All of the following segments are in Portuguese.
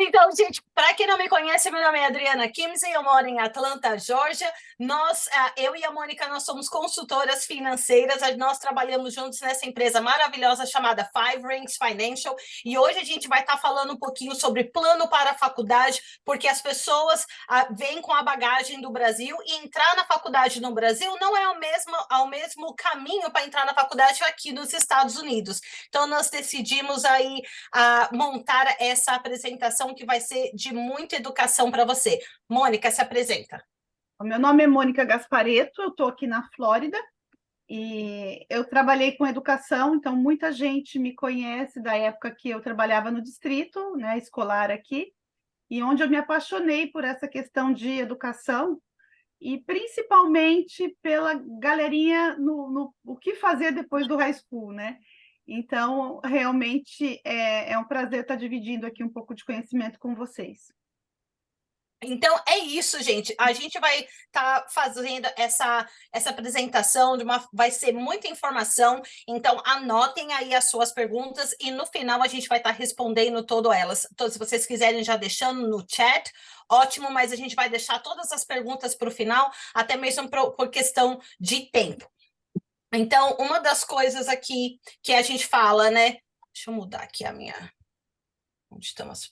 Então, gente, para quem não me conhece, meu nome é Adriana Kimsey, eu moro em Atlanta, Georgia. Eu e a Mônica, nós somos consultoras financeiras, nós trabalhamos juntos nessa empresa maravilhosa chamada Five Rings Financial, e hoje a gente vai estar falando um pouquinho sobre plano para a faculdade, porque as pessoas vêm com a bagagem do Brasil, e entrar na faculdade no Brasil não é o mesmo caminho para entrar na faculdade aqui nos Estados Unidos. Então, nós decidimos aí montar essa apresentação que vai ser de muita educação para você. Mônica, se apresenta. O meu nome é Mônica Gaspareto, eu estou aqui na Flórida e eu trabalhei com educação, então muita gente me conhece da época que eu trabalhava no distrito, né, escolar aqui, e onde eu me apaixonei por essa questão de educação e principalmente pela galerinha no o que fazer depois do high school, né? Então, realmente é um prazer estar dividindo aqui um pouco de conhecimento com vocês. Então, é isso, gente. A gente vai estar fazendo essa apresentação, vai ser muita informação. Então, anotem aí as suas perguntas e no final a gente vai estar respondendo todas elas. Então, se vocês quiserem já deixando no chat, ótimo, mas a gente vai deixar todas as perguntas para o final, até mesmo por questão de tempo. Então, uma das coisas aqui que a gente fala, né? Deixa eu mudar aqui a minha. Onde estamos?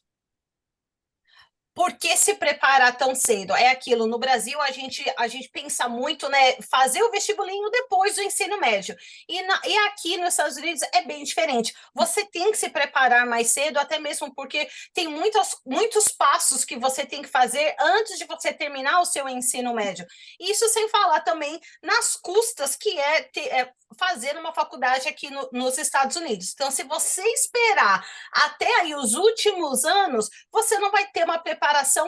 Por que se preparar tão cedo? É aquilo, no Brasil a gente pensa muito, né, fazer o vestibulinho depois do ensino médio. E aqui nos Estados Unidos é bem diferente. Você tem que se preparar mais cedo, até mesmo porque tem muitos passos que você tem que fazer antes de você terminar o seu ensino médio. Isso sem falar também nas custas que é fazer uma faculdade aqui nos Estados Unidos. Então, se você esperar até aí os últimos anos, você não vai ter uma preparação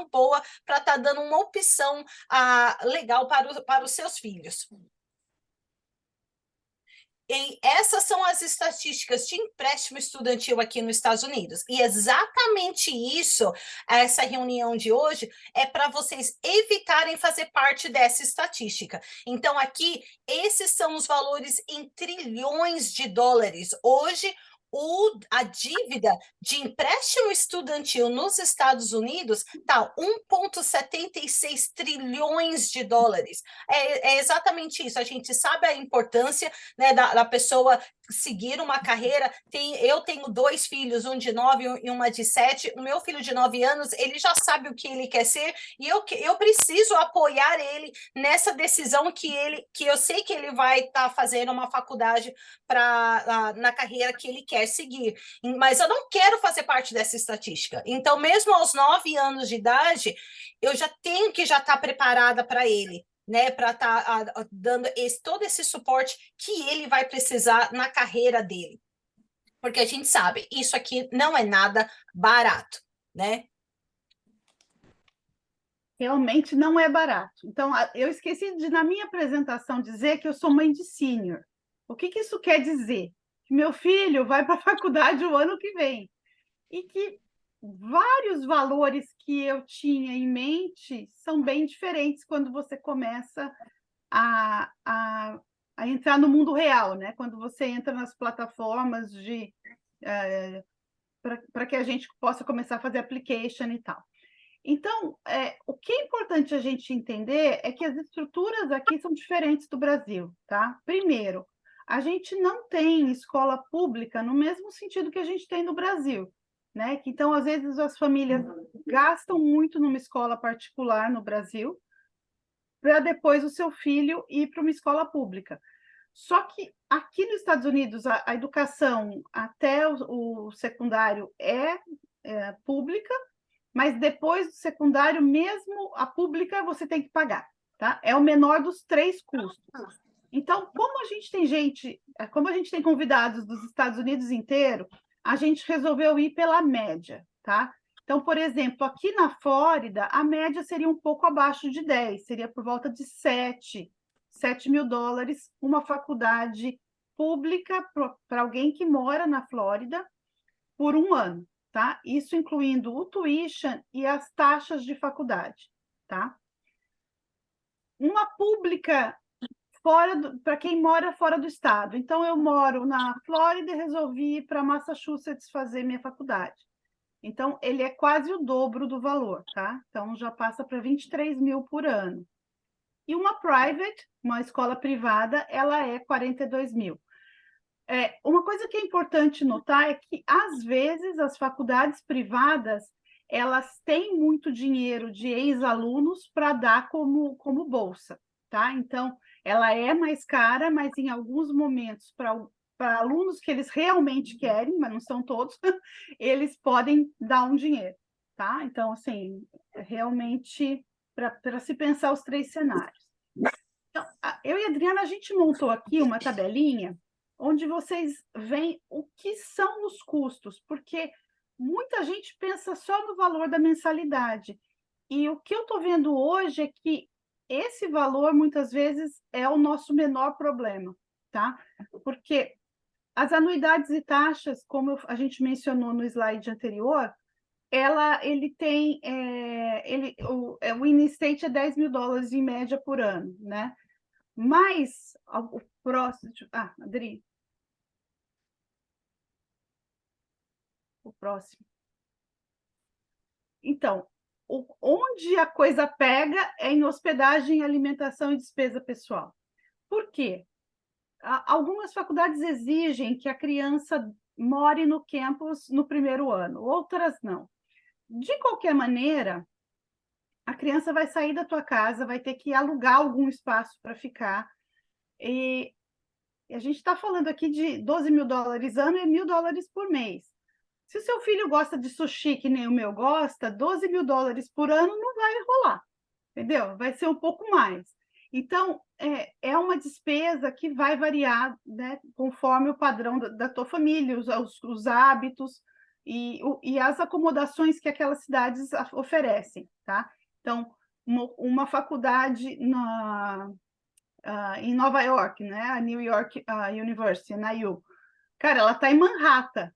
boa para estar dando uma opção legal para os seus filhos. E essas são as estatísticas de empréstimo estudantil aqui nos Estados Unidos. E exatamente isso, essa reunião de hoje, é para vocês evitarem fazer parte dessa estatística. Então, aqui, esses são os valores em trilhões de dólares. Hoje, a dívida de empréstimo estudantil nos Estados Unidos está 1,76 trilhões de dólares. É exatamente isso. A gente sabe a importância, né, da pessoa seguir uma carreira. Eu tenho 2 filhos, um de 9 e uma de 7. O meu filho de 9 anos, ele já sabe o que ele quer ser e eu preciso apoiar ele nessa decisão que eu sei que ele vai estar fazendo uma faculdade na carreira que ele quer seguir. Mas eu não quero fazer parte dessa estatística. Então, mesmo aos 9 anos de idade, eu já tenho que já estar preparada para ele, né, para estar dando todo esse suporte que ele vai precisar na carreira dele. Porque a gente sabe, isso aqui não é nada barato, né? Realmente não é barato. Então, eu esqueci de, na minha apresentação, dizer que eu sou mãe de sênior. O que isso quer dizer? Que meu filho vai para a faculdade o ano que vem. E que vários valores que eu tinha em mente são bem diferentes quando você começa a, a, a entrar no mundo real, né? Quando você entra nas plataformas para que a gente possa começar a fazer application e tal. Então, o que é importante a gente entender é que as estruturas aqui são diferentes do Brasil, tá? Primeiro, a gente não tem escola pública no mesmo sentido que a gente tem no Brasil, né? Que, então, às vezes, as famílias gastam muito numa escola particular no Brasil para depois o seu filho ir para uma escola pública. Só que aqui nos Estados Unidos, a educação até o secundário é pública, mas depois do secundário, mesmo a pública, você tem que pagar, tá? É o menor dos 3 custos. Então, como a gente tem convidados dos Estados Unidos inteiro, a gente resolveu ir pela média, tá? Então, por exemplo, aqui na Flórida, a média seria um pouco abaixo de 10, seria por volta de 7 mil dólares, uma faculdade pública para alguém que mora na Flórida por um ano, tá? Isso incluindo o tuition e as taxas de faculdade, tá? Uma pública para quem mora fora do estado. Então, eu moro na Flórida e resolvi ir para Massachusetts fazer minha faculdade. Então, ele é quase o dobro do valor, tá? Então, já passa para 23 mil por ano. E uma private, uma escola privada, ela é 42 mil. Uma coisa que é importante notar é que, às vezes, as faculdades privadas, elas têm muito dinheiro de ex-alunos para dar como bolsa, tá? Então, ela é mais cara, mas em alguns momentos, para alunos que eles realmente querem, mas não são todos, eles podem dar um dinheiro, tá? Então, assim, realmente, para se pensar os três cenários. Então, eu e a Adriana, a gente montou aqui uma tabelinha onde vocês veem o que são os custos, porque muita gente pensa só no valor da mensalidade. E o que eu estou vendo hoje é que esse valor, muitas vezes, é o nosso menor problema, tá? Porque as anuidades e taxas, como a gente mencionou no slide anterior, ele tem, o in-state é 10 mil dólares em média por ano, né? Mas o próximo. Adri. O próximo. Então, onde a coisa pega é em hospedagem, alimentação e despesa pessoal. Por quê? Algumas faculdades exigem que a criança more no campus no primeiro ano, outras não. De qualquer maneira, a criança vai sair da tua casa, vai ter que alugar algum espaço para ficar. E a gente está falando aqui de 12 mil dólares ano e 1.000 dólares por mês. Se o seu filho gosta de sushi, que nem o meu gosta, 12 mil dólares por ano não vai rolar, entendeu? Vai ser um pouco mais. Então, é uma despesa que vai variar, né, conforme o padrão da tua família, os hábitos e as acomodações que aquelas cidades oferecem, tá? Então, uma faculdade em Nova York, né, a New York University, na U, cara, ela está em Manhattan.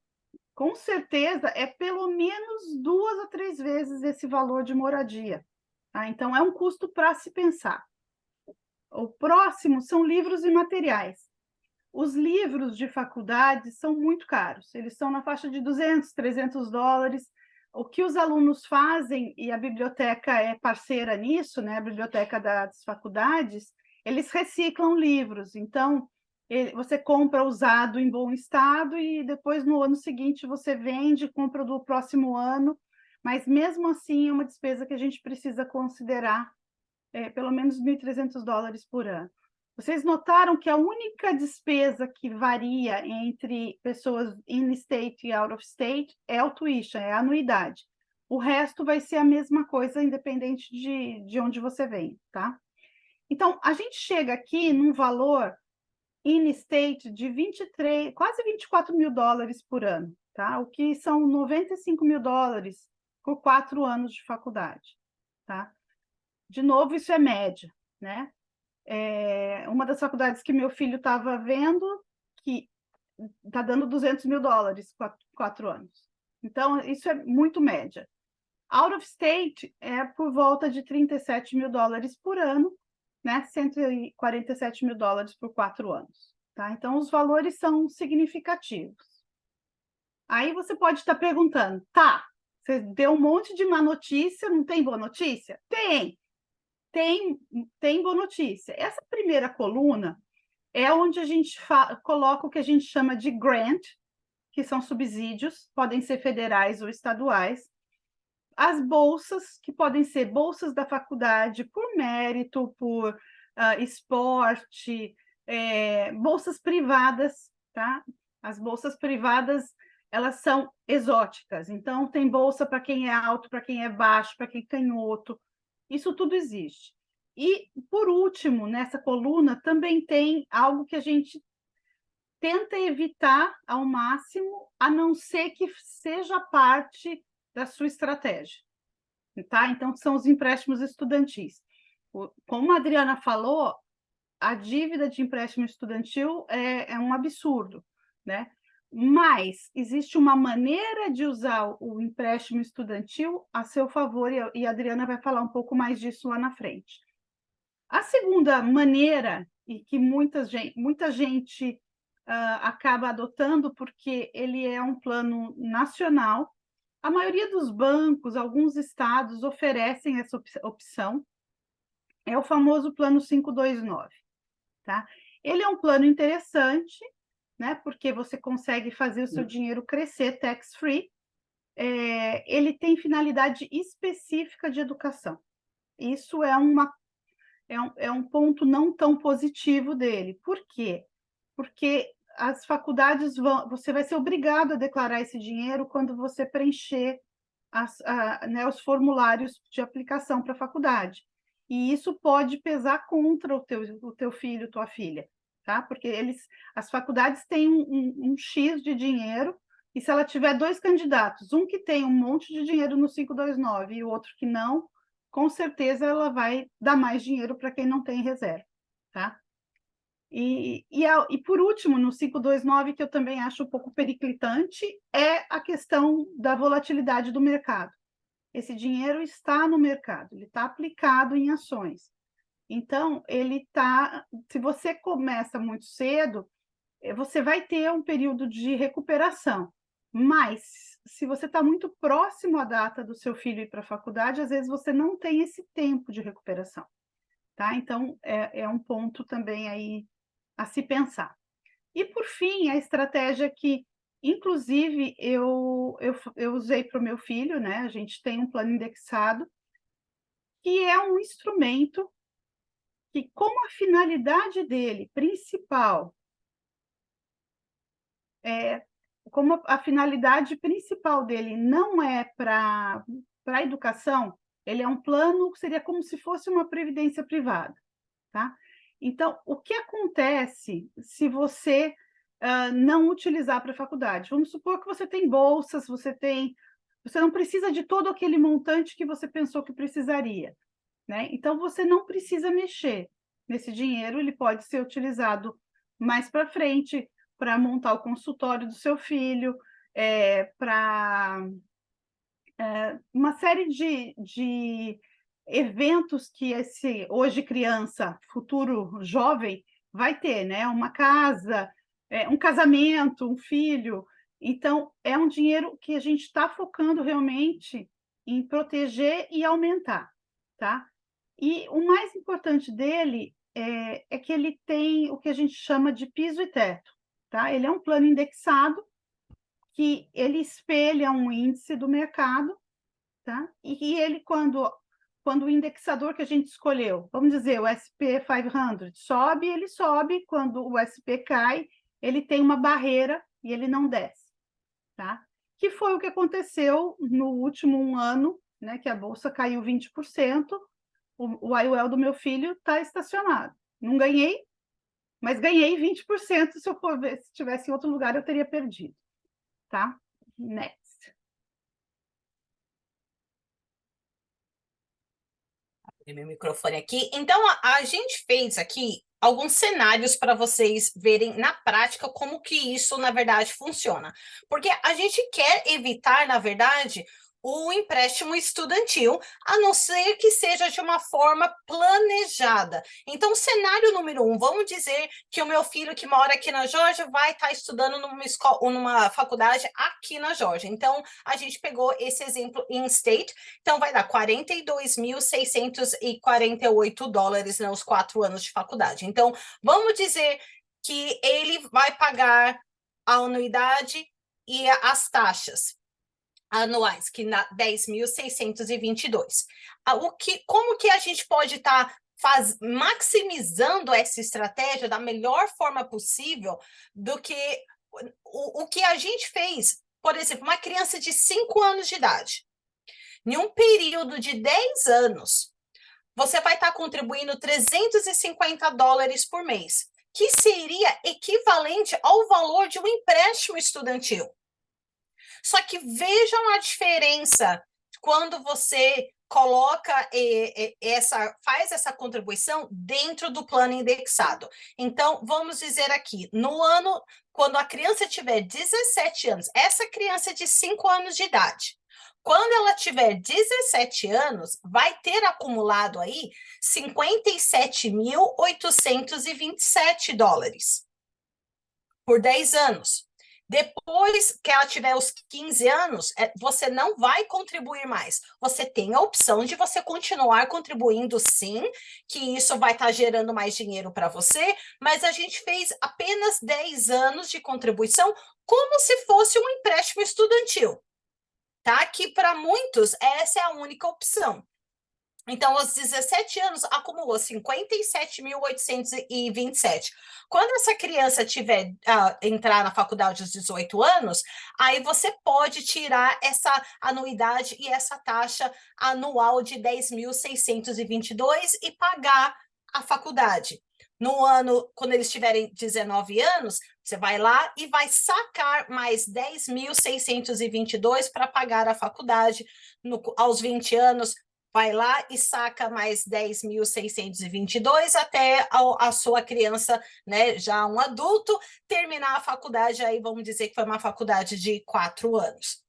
Com certeza é pelo menos 2 a 3 vezes esse valor de moradia. Tá? Então, é um custo para se pensar. O próximo são livros e materiais. Os livros de faculdade são muito caros, eles são na faixa de 200, 300 dólares. O que os alunos fazem, e a biblioteca é parceira nisso, né? A biblioteca das faculdades, eles reciclam livros. Então, você compra usado em bom estado e depois no ano seguinte você vende, compra do próximo ano, mas mesmo assim é uma despesa que a gente precisa considerar, pelo menos 1.300 dólares por ano. Vocês notaram que a única despesa que varia entre pessoas in-state e out-of-state é o tuition, é a anuidade. O resto vai ser a mesma coisa, independente de onde você vem, tá? Então, a gente chega aqui num valor in-state de 23, quase 24 mil dólares por ano, tá? O que são 95 mil dólares por 4 anos de faculdade, tá? De novo, isso é média, né? Uma das faculdades que meu filho estava vendo, que está dando 200 mil dólares 4 anos. Então, isso é muito média. Out of state é por volta de 37 mil dólares por ano, né? 147 mil dólares por 4 anos. Tá? Então, os valores são significativos. Aí você pode estar perguntando, tá, você deu um monte de má notícia, não tem boa notícia? Tem boa notícia. Essa primeira coluna é onde a gente coloca o que a gente chama de grant, que são subsídios, podem ser federais ou estaduais, as bolsas, que podem ser bolsas da faculdade por mérito, por esporte, bolsas privadas, tá? As bolsas privadas, elas são exóticas, então tem bolsa para quem é alto, para quem é baixo, para quem é canhoto, isso tudo existe. E, por último, nessa coluna, também tem algo que a gente tenta evitar ao máximo, a não ser que seja parte da sua estratégia. Tá? Então, são os empréstimos estudantis. Como a Adriana falou, a dívida de empréstimo estudantil é um absurdo, né? Mas existe uma maneira de usar o empréstimo estudantil a seu favor, e a Adriana vai falar um pouco mais disso lá na frente. A segunda maneira, e que muita gente acaba adotando, porque ele é um plano nacional, A maioria dos bancos, alguns estados oferecem essa opção. É o famoso plano 529, tá? Ele é um plano interessante, né? Porque você consegue fazer o seu dinheiro crescer tax-free. Ele tem finalidade específica de educação. Isso é um ponto não tão positivo dele. Por quê? Porque as faculdades você vai ser obrigado a declarar esse dinheiro quando você preencher né, os formulários de aplicação para a faculdade. E isso pode pesar contra o teu filho, tua filha, tá? Porque as faculdades têm um X de dinheiro, e se ela tiver dois candidatos, um que tem um monte de dinheiro no 529 e o outro que não, com certeza ela vai dar mais dinheiro para quem não tem reserva, tá? E por último, no 529, que eu também acho um pouco periclitante, é a questão da volatilidade do mercado. Esse dinheiro está no mercado, ele está aplicado em ações. Então, se você começa muito cedo, você vai ter um período de recuperação. Mas, se você está muito próximo à data do seu filho ir para a faculdade, às vezes você não tem esse tempo de recuperação. Tá? Então, é um ponto também aí a se pensar. E, por fim, a estratégia que, inclusive, eu usei para o meu filho, né? A gente tem um plano indexado, que é um instrumento que, como a finalidade dele principal, como a finalidade principal dele não é para a educação, ele é um plano que seria como se fosse uma previdência privada, tá? Então, o que acontece se você não utilizar para a faculdade? Vamos supor que você tem bolsas, você não precisa de todo aquele montante que você pensou que precisaria, né? Então, você não precisa mexer nesse dinheiro, ele pode ser utilizado mais para frente, para montar o consultório do seu filho, para uma série de eventos que esse hoje criança, futuro jovem, vai ter, né? Uma casa, um casamento, um filho. Então, é um dinheiro que a gente está focando realmente em proteger e aumentar, tá? E o mais importante dele é que ele tem o que a gente chama de piso e teto, tá? Ele é um plano indexado que ele espelha um índice do mercado, tá? E ele, quando o indexador que a gente escolheu, vamos dizer, o SP500, sobe, ele sobe, quando o SP cai, ele tem uma barreira e ele não desce, tá? Que foi o que aconteceu no último ano, né, que a bolsa caiu 20%, o IOL do meu filho está estacionado. Não ganhei, mas ganhei 20%, se eu for ver, se tivesse em outro lugar, eu teria perdido, tá? Next. Meu microfone aqui. Então, a gente fez aqui alguns cenários para vocês verem na prática como que isso, na verdade, funciona. Porque a gente quer evitar, na verdade, o empréstimo estudantil, a não ser que seja de uma forma planejada. Então, cenário número 1, vamos dizer que o meu filho que mora aqui na Geórgia vai estar estudando numa faculdade aqui na Geórgia. Então, a gente pegou esse exemplo in state, então vai dar $42.648 nos 4 anos de faculdade. Então, vamos dizer que ele vai pagar a anuidade e as taxas anuais, que na 10.622. Como que a gente pode estar maximizando essa estratégia da melhor forma possível do que o que a gente fez? Por exemplo, uma criança de 5 anos de idade, em um período de 10 anos, você vai estar contribuindo $350 por mês, que seria equivalente ao valor de um empréstimo estudantil. Só que vejam a diferença quando você faz essa contribuição dentro do plano indexado. Então, vamos dizer aqui, no ano, quando a criança tiver 17 anos, essa criança de 5 anos de idade, quando ela tiver 17 anos, vai ter acumulado aí $57.827 por 10 anos. Depois que ela tiver os 15 anos, você não vai contribuir mais. Você tem a opção de você continuar contribuindo, sim, que isso vai estar gerando mais dinheiro para você, mas a gente fez apenas 10 anos de contribuição, como se fosse um empréstimo estudantil, tá? Que para muitos essa é a única opção. Então, aos 17 anos, acumulou 57.827. Quando essa criança tiver entrar na faculdade aos 18 anos, aí você pode tirar essa anuidade e essa taxa anual de 10.622 e pagar a faculdade. No ano, quando eles tiverem 19 anos, você vai lá e vai sacar mais 10.622 para pagar a faculdade. Aos 20 anos, vai lá e saca mais 10.622 até a sua criança, né, já um adulto, terminar a faculdade, aí vamos dizer que foi uma faculdade de 4 anos.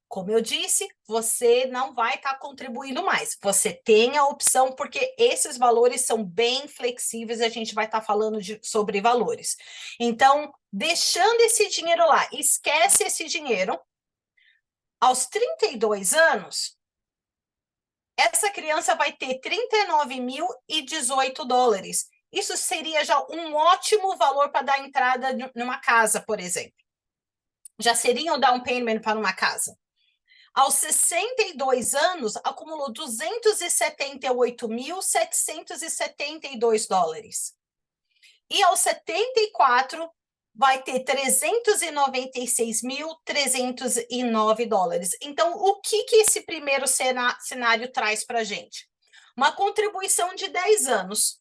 Como eu disse, você não vai estar contribuindo mais. Você tem a opção, porque esses valores são bem flexíveis, a gente vai estar falando sobre valores. Então, deixando esse dinheiro lá, esquece esse dinheiro. Aos 32 anos, essa criança vai ter 39.018 dólares. Isso seria já um ótimo valor para dar entrada numa casa, por exemplo. Já seria um down payment para uma casa. Aos 62 anos, acumulou 278.772 dólares. E aos 74, vai ter 396.309 dólares. Então, o que esse primeiro cenário traz para a gente? Uma contribuição de 10 anos,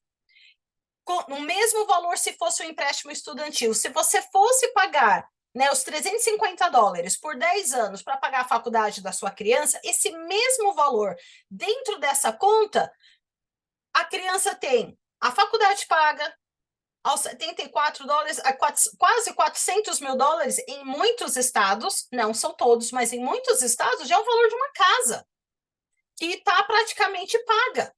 com o mesmo valor se fosse um empréstimo estudantil. Se você fosse pagar, né, os 350 dólares por 10 anos para pagar a faculdade da sua criança, esse mesmo valor dentro dessa conta, a criança tem a faculdade paga, aos 74 dólares, quase 400 mil dólares em muitos estados, não são todos, mas em muitos estados já é o valor de uma casa, que está praticamente paga.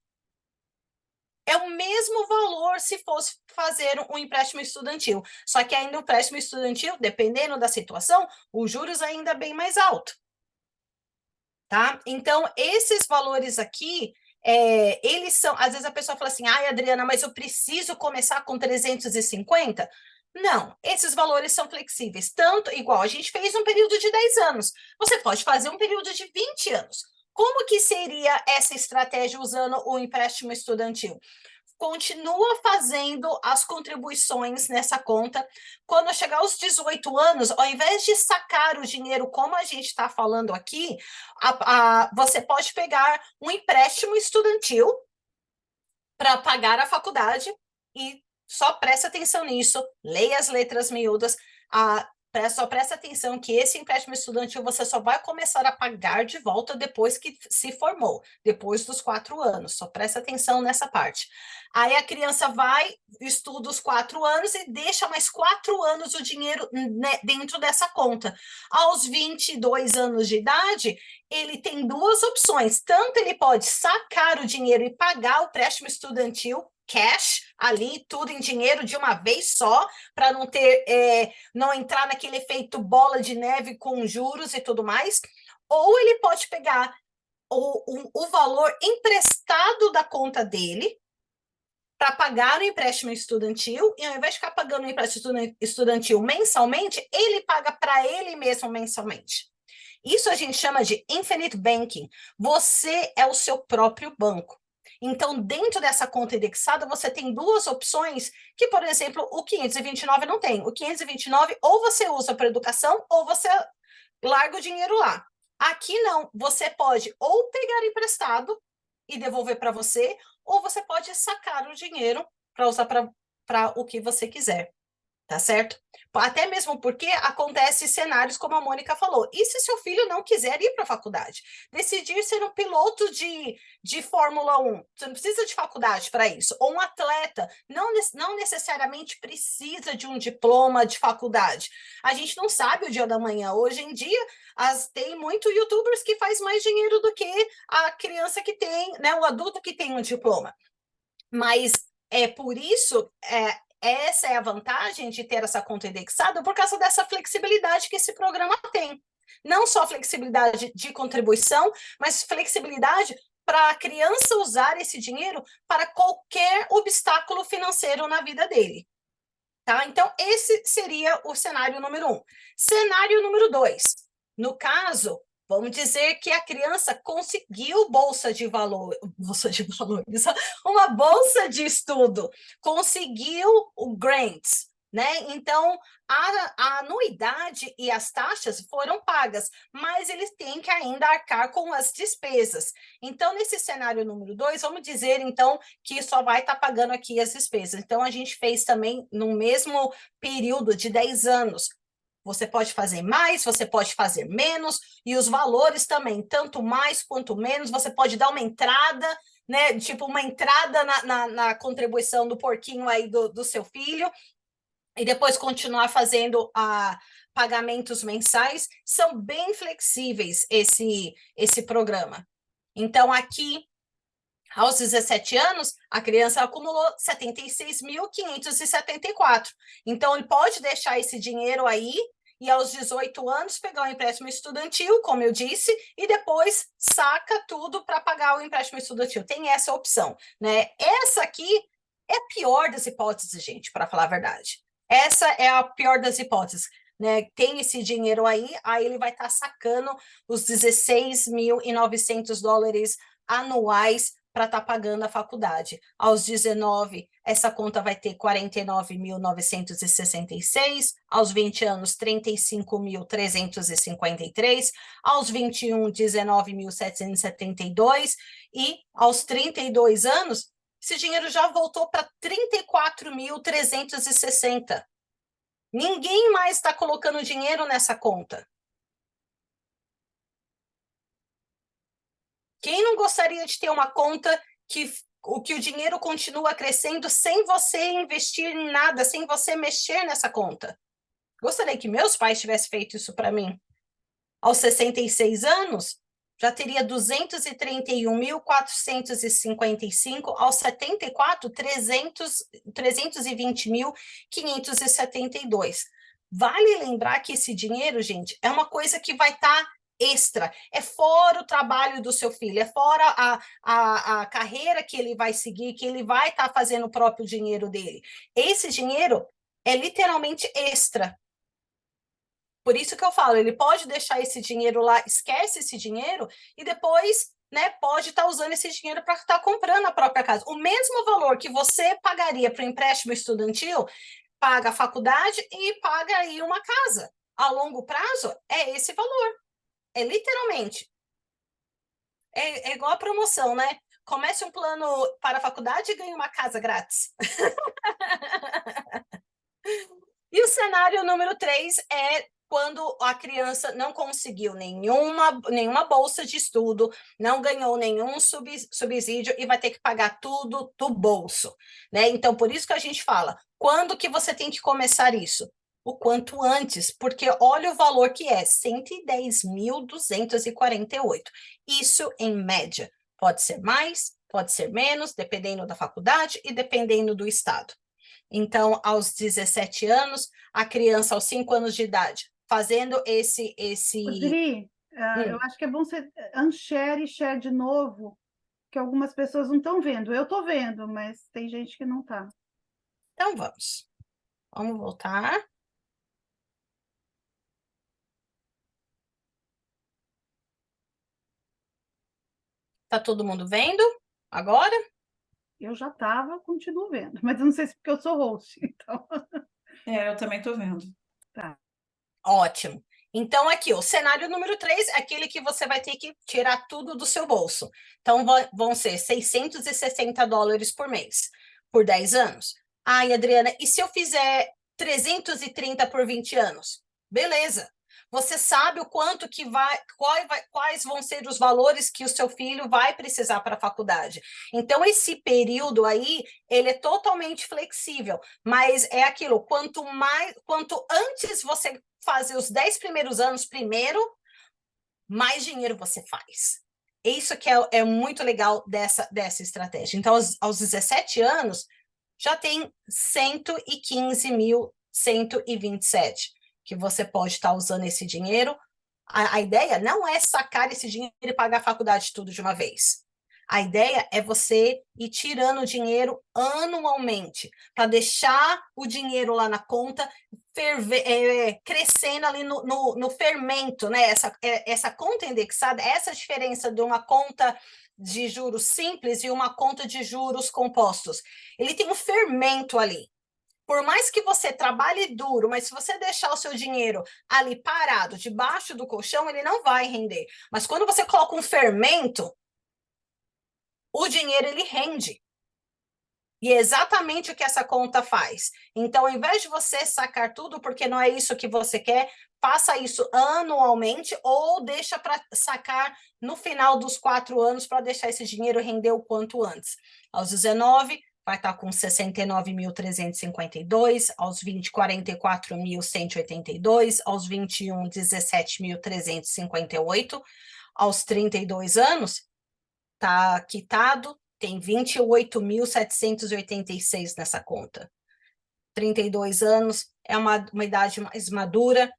É o mesmo valor se fosse fazer um empréstimo estudantil, só que ainda o empréstimo estudantil, dependendo da situação, os juros ainda é bem mais alto. Tá? Então, esses valores aqui, eles são, às vezes a pessoa fala assim, ai, Adriana, mas eu preciso começar com 350? Não, esses valores são flexíveis, tanto igual a gente fez um período de 10 anos, você pode fazer um período de 20 anos. Como que seria essa estratégia usando o empréstimo estudantil? Continua fazendo as contribuições nessa conta. Quando chegar aos 18 anos, ao invés de sacar o dinheiro, como a gente está falando aqui, você pode pegar um empréstimo estudantil para pagar a faculdade e só presta atenção nisso, leia as letras miúdas, só presta atenção que esse empréstimo estudantil você só vai começar a pagar de volta depois que se formou, depois dos 4 anos, só presta atenção nessa parte. Aí a criança vai, estuda os 4 anos e deixa mais 4 anos o dinheiro, né, dentro dessa conta. Aos 22 anos de idade, ele tem duas opções, tanto ele pode sacar o dinheiro e pagar o empréstimo estudantil, cash, ali, tudo em dinheiro de uma vez só, para não ter, não entrar naquele efeito bola de neve com juros e tudo mais, ou ele pode pegar o valor emprestado da conta dele para pagar o empréstimo estudantil, e ao invés de ficar pagando o empréstimo estudantil mensalmente, ele paga para ele mesmo mensalmente. Isso a gente chama de infinite banking. Você é o seu próprio banco. Então, dentro dessa conta indexada, você tem duas opções que, por exemplo, o 529 não tem. O 529, ou você usa para educação, ou você larga o dinheiro lá. Aqui não, você pode ou pegar emprestado e devolver para você, ou você pode sacar o dinheiro para usar para o que você quiser. Tá certo? Até mesmo porque acontece cenários como a Mônica falou. E se seu filho não quiser ir para a faculdade? Decidir ser um piloto de Fórmula 1. Você não precisa de faculdade para isso. Ou um atleta. Não necessariamente precisa de um diploma de faculdade. A gente não sabe o dia da manhã. Hoje em dia, tem muito youtubers que faz mais dinheiro do que a criança que tem, né, o adulto que tem um diploma. Mas é por isso... Essa é a vantagem de ter essa conta indexada por causa dessa flexibilidade que esse programa tem. Não só flexibilidade de contribuição, mas flexibilidade para a criança usar esse dinheiro para qualquer obstáculo financeiro na vida dele. Tá? Então, esse seria o cenário número 1. Cenário número 2. No caso, vamos dizer que a criança conseguiu bolsa de valores, uma bolsa de estudo, conseguiu o grants, né? Então, a anuidade e as taxas foram pagas, mas eles têm que ainda arcar com as despesas. Então, nesse cenário número 2, vamos dizer, então, que só vai estar pagando aqui as despesas. Então, a gente fez também no mesmo período de 10 anos. Você pode fazer mais, você pode fazer menos, e os valores também, tanto mais quanto menos, você pode dar uma entrada, né? Tipo, uma entrada na contribuição do porquinho aí do seu filho, e depois continuar fazendo pagamentos mensais. São bem flexíveis esse programa. Então, aqui, aos 17 anos, a criança acumulou 76.574. Então, ele pode deixar esse dinheiro aí e aos 18 anos pegar o empréstimo estudantil, como eu disse, e depois saca tudo para pagar o empréstimo estudantil. Tem essa opção, né? Essa aqui é a pior das hipóteses, gente, para falar a verdade. Essa é a pior das hipóteses. Né, tem esse dinheiro aí ele vai estar sacando os 16.900 dólares anuais para estar pagando a faculdade. Aos 19, essa conta vai ter 49.966, aos 20 anos, 35.353, aos 21, 19.772, e aos 32 anos, esse dinheiro já voltou para 34.360. Ninguém mais está colocando dinheiro nessa conta. Quem não gostaria de ter uma conta que o dinheiro continua crescendo sem você investir em nada, sem você mexer nessa conta? Gostaria que meus pais tivessem feito isso para mim. Aos 66 anos, já teria 231.455, aos 74, 320.572. Vale lembrar que esse dinheiro, gente, é uma coisa que vai estar extra, é fora o trabalho do seu filho, é fora a carreira que ele vai seguir, que ele vai estar fazendo o próprio dinheiro dele. Esse dinheiro é literalmente extra. Por isso que eu falo, ele pode deixar esse dinheiro lá, esquece esse dinheiro, e depois, né, pode estar usando esse dinheiro para estar comprando a própria casa. O mesmo valor que você pagaria para o empréstimo estudantil, paga a faculdade e paga aí uma casa. A longo prazo, é esse valor. É literalmente. É igual a promoção, né? Comece um plano para a faculdade e ganhe uma casa grátis. E o cenário número 3 é quando a criança não conseguiu nenhuma bolsa de estudo, não ganhou nenhum subsídio e vai ter que pagar tudo do bolso, né? Então, por isso que a gente fala, quando que você tem que começar isso? O quanto antes, porque olha o valor que é, 110.248. Isso em média. Pode ser mais, pode ser menos, dependendo da faculdade e dependendo do estado. Então, aos 17 anos, a criança aos 5 anos de idade, fazendo esse... Dri, eu acho que é bom você unshare e share de novo, que algumas pessoas não estão vendo. Eu estou vendo, mas tem gente que não está. Então, vamos. Vamos voltar. Está todo mundo vendo agora? Eu já estava, continuo vendo, mas eu não sei se porque eu sou host, então... Eu também estou vendo. Tá. Ótimo. Então, aqui, o cenário número 3 é aquele que você vai ter que tirar tudo do seu bolso. Então, vão ser 660 dólares por mês, por 10 anos. Ai, Adriana, e se eu fizer 330 por 20 anos? Beleza. Você sabe o quanto que quais vão ser os valores que o seu filho vai precisar para a faculdade. Então, esse período aí, ele é totalmente flexível, mas é aquilo, quanto antes você fazer os 10 primeiros anos primeiro, mais dinheiro você faz. Isso que é muito legal dessa estratégia. Então, aos 17 anos, já tem 115.127 que você pode estar usando esse dinheiro. A ideia não é sacar esse dinheiro e pagar a faculdade tudo de uma vez. A ideia é você ir tirando o dinheiro anualmente, para deixar o dinheiro lá na conta crescendo ali no fermento, né? Essa conta indexada, essa diferença de uma conta de juros simples e uma conta de juros compostos. Ele tem um fermento ali. Por mais que você trabalhe duro, mas se você deixar o seu dinheiro ali parado, debaixo do colchão, ele não vai render. Mas quando você coloca um fermento, o dinheiro ele rende. E é exatamente o que essa conta faz. Então, ao invés de você sacar tudo, porque não é isso que você quer, faça isso anualmente ou deixa para sacar no final dos 4 anos para deixar esse dinheiro render o quanto antes. Aos 19, vai estar com 69.352, aos 20, 44.182, aos 21, 17.358, aos 32 anos, está quitado, tem 28.786 nessa conta. 32 anos, é uma idade mais madura,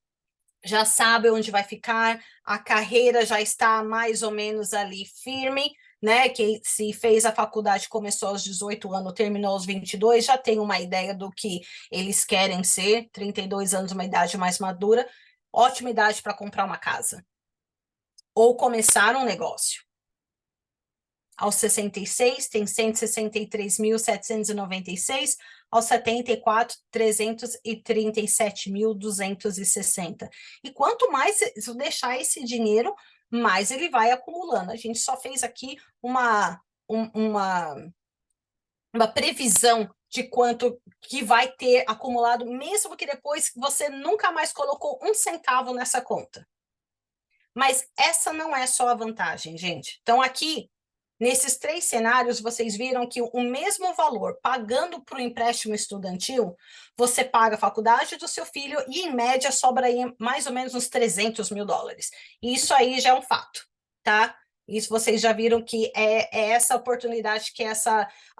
já sabe onde vai ficar, a carreira já está mais ou menos ali firme, né? Que se fez a faculdade, começou aos 18 anos, terminou aos 22, já tem uma ideia do que eles querem ser. 32 anos, uma idade mais madura, ótima idade para comprar uma casa ou começar um negócio. Aos 66, tem 163.796, aos 74, 337.260. E quanto mais eu deixar esse dinheiro, mais ele vai acumulando. A gente só fez aqui uma previsão de quanto que vai ter acumulado, mesmo que depois você nunca mais colocou um centavo nessa conta. Mas essa não é só a vantagem, gente. Então, aqui, nesses 3 cenários, vocês viram que o mesmo valor, pagando para o empréstimo estudantil, você paga a faculdade do seu filho e, em média, sobra aí mais ou menos uns $300 mil. E isso aí já é um fato, tá? Isso vocês já viram que é essa oportunidade que a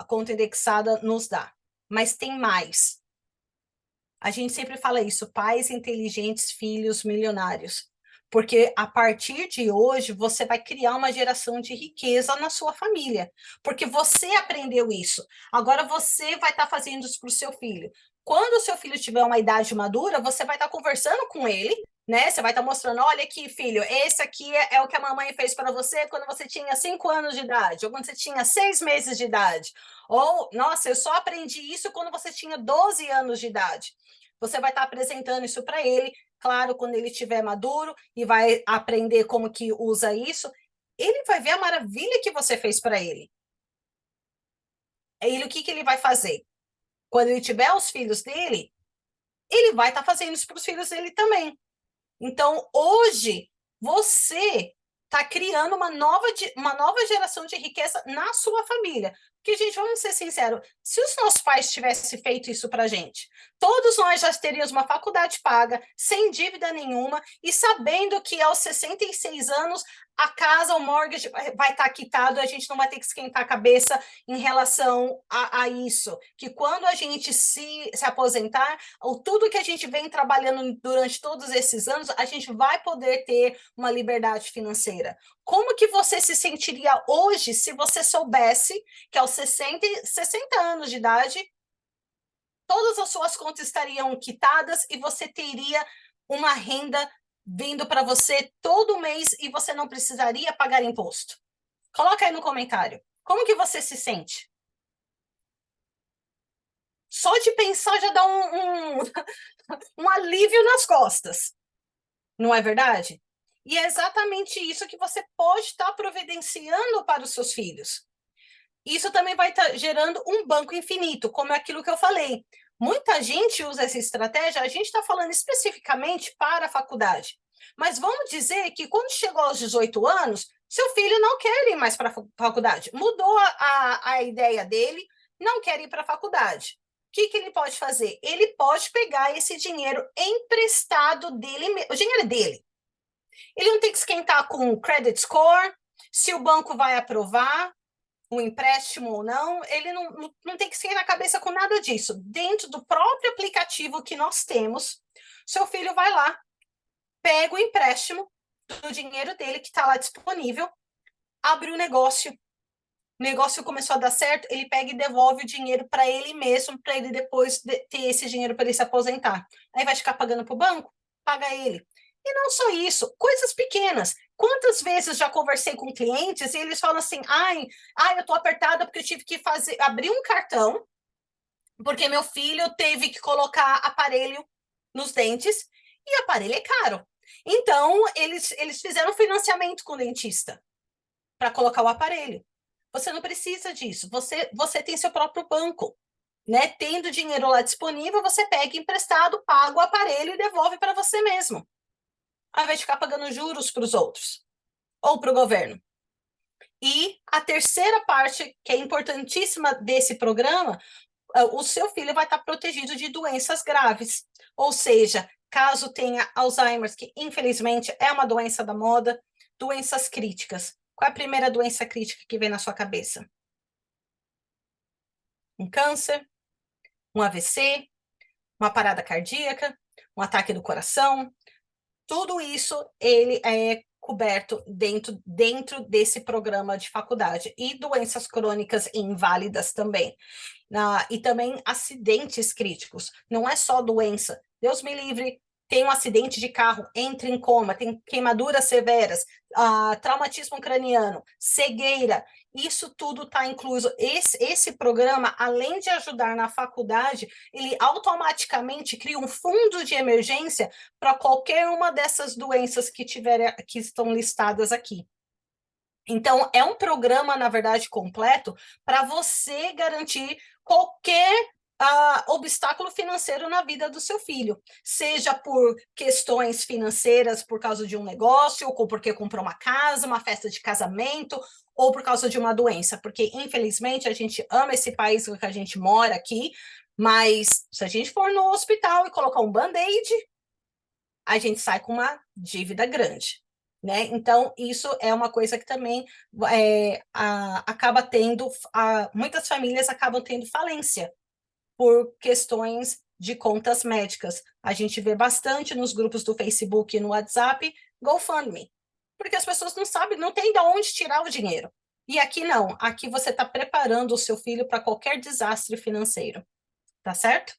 conta indexada nos dá. Mas tem mais. A gente sempre fala isso, pais inteligentes, filhos milionários. Porque a partir de hoje, você vai criar uma geração de riqueza na sua família. Porque você aprendeu isso. Agora você vai estar fazendo isso para o seu filho. Quando o seu filho tiver uma idade madura, você vai estar conversando com ele, né? Você vai estar mostrando, olha aqui, filho, esse aqui é o que a mamãe fez para você quando você tinha 5 anos de idade, ou quando você tinha 6 meses de idade. Ou, nossa, eu só aprendi isso quando você tinha 12 anos de idade. Você vai estar apresentando isso para ele, claro, quando ele estiver maduro e vai aprender como que usa isso, ele vai ver a maravilha que você fez para ele. Ele, o que ele vai fazer? Quando ele tiver os filhos dele, ele vai estar fazendo isso para os filhos dele também. Então, hoje, você está criando uma nova geração de riqueza na sua família. Porque, gente, vamos ser sinceros, se os nossos pais tivessem feito isso para a gente, todos nós já teríamos uma faculdade paga, sem dívida nenhuma, e sabendo que aos 66 anos, a casa, o mortgage vai estar quitado, a gente não vai ter que esquentar a cabeça em relação a isso. Que quando a gente se aposentar, tudo que a gente vem trabalhando durante todos esses anos, a gente vai poder ter uma liberdade financeira. Como que você se sentiria hoje se você soubesse que aos 60 anos de idade, todas as suas contas estariam quitadas e você teria uma renda vindo para você todo mês e você não precisaria pagar imposto? Coloca aí no comentário. Como que você se sente? Só de pensar já dá um alívio nas costas. Não é verdade? E é exatamente isso que você pode estar providenciando para os seus filhos. Isso também vai estar gerando um banco infinito, como é aquilo que eu falei. Muita gente usa essa estratégia, a gente está falando especificamente para a faculdade. Mas vamos dizer que quando chegou aos 18 anos, seu filho não quer ir mais para a faculdade. Mudou a ideia dele, não quer ir para a faculdade. O que ele pode fazer? Ele pode pegar esse dinheiro emprestado dele, o dinheiro é dele. Ele não tem que esquentar com o credit score, se o banco vai aprovar. um empréstimo ou não, ele não tem que ser na cabeça com nada disso. Dentro do próprio aplicativo que nós temos, seu filho vai lá, pega o empréstimo do dinheiro dele que está lá disponível, abre o negócio começou a dar certo, ele pega e devolve o dinheiro para ele mesmo, para ele depois ter esse dinheiro para ele se aposentar. Aí vai ficar pagando para o banco? Paga ele. E não só isso, coisas pequenas. Quantas vezes já conversei com clientes e eles falam assim, eu tô apertada porque eu tive que abrir um cartão, porque meu filho teve que colocar aparelho nos dentes, e aparelho é caro. Então, eles fizeram financiamento com o dentista para colocar o aparelho. Você não precisa disso, você tem seu próprio banco. Né? Tendo dinheiro lá disponível, você pega emprestado, paga o aparelho e devolve para você mesmo, ao invés de ficar pagando juros para os outros ou para o governo. E a terceira parte, que é importantíssima desse programa, o seu filho vai estar protegido de doenças graves. Ou seja, caso tenha Alzheimer, que infelizmente é uma doença da moda, doenças críticas. Qual é a primeira doença crítica que vem na sua cabeça? Um câncer, um AVC, uma parada cardíaca, um ataque do coração. Tudo isso ele é coberto dentro desse programa de faculdade. E doenças crônicas e inválidas também. E também acidentes críticos. Não é só doença. Deus me livre, tem um acidente de carro, entra em coma, tem queimaduras severas, traumatismo craniano, cegueira. Isso tudo está incluso. Esse programa, além de ajudar na faculdade, ele automaticamente cria um fundo de emergência para qualquer uma dessas doenças que estão listadas aqui. Então, é um programa, na verdade, completo para você garantir qualquer obstáculo financeiro na vida do seu filho, seja por questões financeiras por causa de um negócio, ou porque comprou uma casa, uma festa de casamento, ou por causa de uma doença, porque, infelizmente, a gente ama esse país que a gente mora aqui, mas se a gente for no hospital e colocar um band-aid, a gente sai com uma dívida grande. Né? Então, isso é uma coisa que também acaba tendo, muitas famílias acabam tendo falência por questões de contas médicas. A gente vê bastante nos grupos do Facebook e no WhatsApp, GoFundMe, porque as pessoas não sabem, não tem de onde tirar o dinheiro. E aqui não, aqui você está preparando o seu filho para qualquer desastre financeiro, tá certo?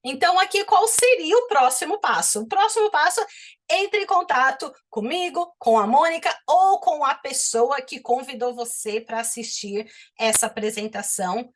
Então, aqui, qual seria o próximo passo? O próximo passo, entre em contato comigo, com a Mônica ou com a pessoa que convidou você para assistir essa apresentação